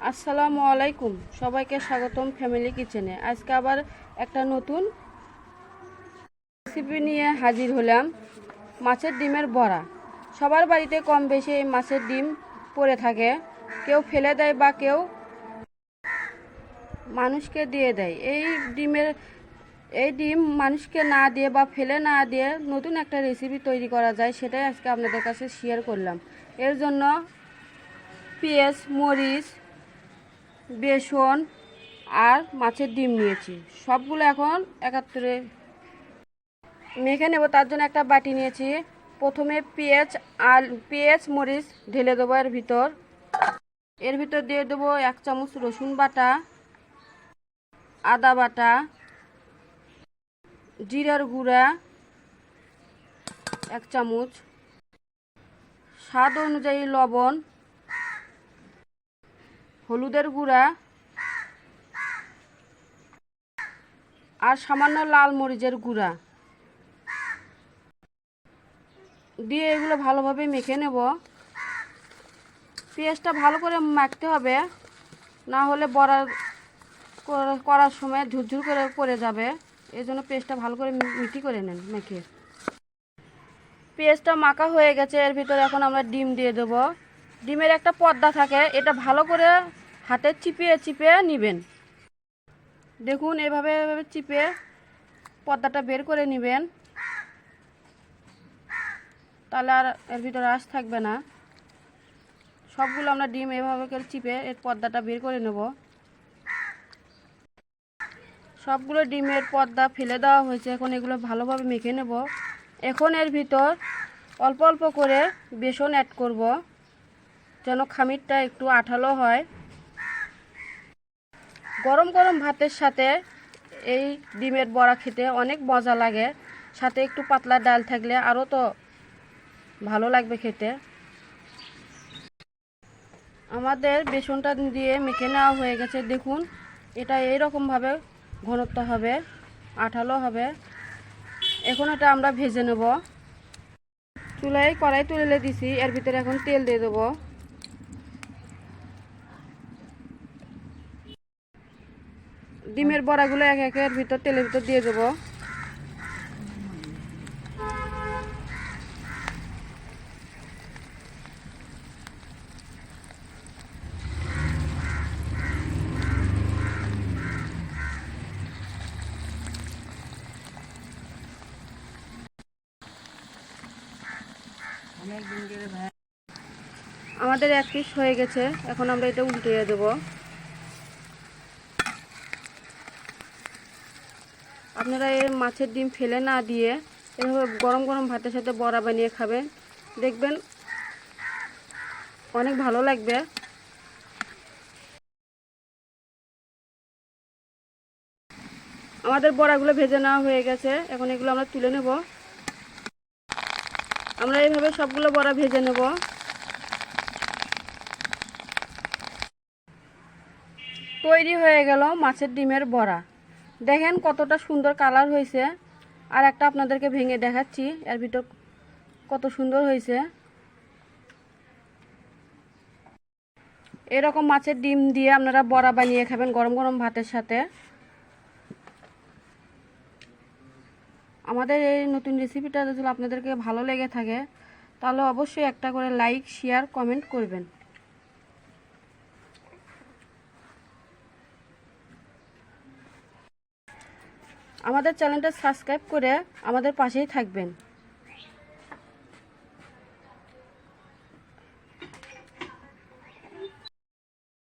আসসালামু আলাইকুম, সবাইকে স্বাগতম ফ্যামিলি কিচেনে। আজকে আবার একটা নতুন রেসিপি নিয়ে হাজির হলাম। মাছের ডিমের বড়া। সবার বাড়িতে কম বেশি এই মাছের ডিম পড়ে থাকে, কেউ ফেলে দেয় বা কেউ মানুষকে দিয়ে দেয়। এই ডিম মানুষকে না দিয়ে বা ফেলে না দিয়ে নতুন একটা রেসিপি তৈরি করা যায়, সেটাই আজকে আপনাদের কাছে শেয়ার করলাম। এর জন্য পেঁয়াজ, মরিচ, বেসন আর মাছের ডিম নিয়েছি। সবগুলো এখন একাত্তরে মেখে নেব। তার জন্য একটা বাটি নিয়েছি। প্রথমে পেঁয়াজ মরিচ ঢেলে দেবো এর ভিতর দিয়ে দেবো 1 চামচ রসুন বাটা, আদা বাটা, জিরার গুঁড়া 1 চামচ, স্বাদ অনুযায়ী লবণ, হলুদের গুঁড়া আর সামান্য লাল মরিচের গুঁড়া দিয়ে এগুলো ভালোভাবে মেখে নেব। পেঁয়াজটা ভালো করে মাখতে হবে, না হলে বড়া করার সময় ঝুরঝুর করে পড়ে যাবে। এই জন্য পেঁয়াজটা ভালো করে মিহি করে নেন মেখে। পেঁয়াজটা মাখা হয়ে গেছে। এর ভিতরে এখন আমরা ডিম দিয়ে দেব। ডিমের একটা পর্দা থাকে, এটা ভালো করে হাতে চিপিয়ে চিপিয়ে নেবেন। দেখুন, এভাবে চিপে পর্দাটা বের করে নেবেন, তাহলে আর এর ভিতরে আঁশ থাকবে না। সবগুলো আমরা ডিম এভাবে করে চিপে এর পর্দাটা বের করে নেব। সবগুলো ডিমের পর্দা ফেলে দেওয়া হয়েছে। এখন এগুলো ভালোভাবে মেখে নেব। এখন এর ভিতর অল্প অল্প করে বেসন অ্যাড করব, যেন খামিরটা একটু আঠালো হয়। গরম গরম ভাতের সাথে এই ডিমের বড়া খেতে অনেক মজা লাগে। সাথে একটু পাতলা ডাল থাকলে আরও তো ভালো লাগবে খেতে। আমাদের বেসনটা দিয়ে মেখে নেওয়া হয়ে গেছে। দেখুন, এটা এইরকমভাবে ঘনত্ব হবে, আঠালো হবে। এখন এটা আমরা ভেজে নেব। চুলায় কড়াই তুলে দিছি, এর ভিতরে এখন তেল দিয়ে দেবো। ডিমের বড়াগুলো এক একের ভিতর তেলের ভিতর দিয়ে দেবো। আমাদের এক পিস হয়ে গেছে। এখন আমরা এটা উল্টিয়ে দেব। আপনারা এই মাছের ডিম ফেলে না দিয়ে এভাবে গরম গরম ভাতের সাথে বড়া বানিয়ে খাবেন, দেখবেন অনেক ভালো লাগবে। আমাদের বড়াগুলো ভেজে নেওয়া হয়ে গেছে। এখন এগুলো আমরা তুলে নেব। আমরা এইভাবে সবগুলো বড়া ভেজে নেব। তৈরি হয়ে গেল মাছের ডিমের বড়া। দেখেন কতটা সুন্দর কালার হয়েছে। আর একটা আপনাদেরকে ভেঙে দেখাচ্ছি, এর ভিতর কত সুন্দর হয়েছে। এরকম মাছের ডিম দিয়ে আপনারা বড়া বানিয়ে খাবেন গরম গরম ভাতের সাথে। আমাদের এই নতুন রেসিপিটা যদি আপনাদেরকে ভালো লেগে থাকে, তাহলে অবশ্যই একটা করে লাইক, শেয়ার, কমেন্ট করবেন। আমাদের চ্যানেলটা সাবস্ক্রাইব করে আমাদের পাশেই থাকবেন।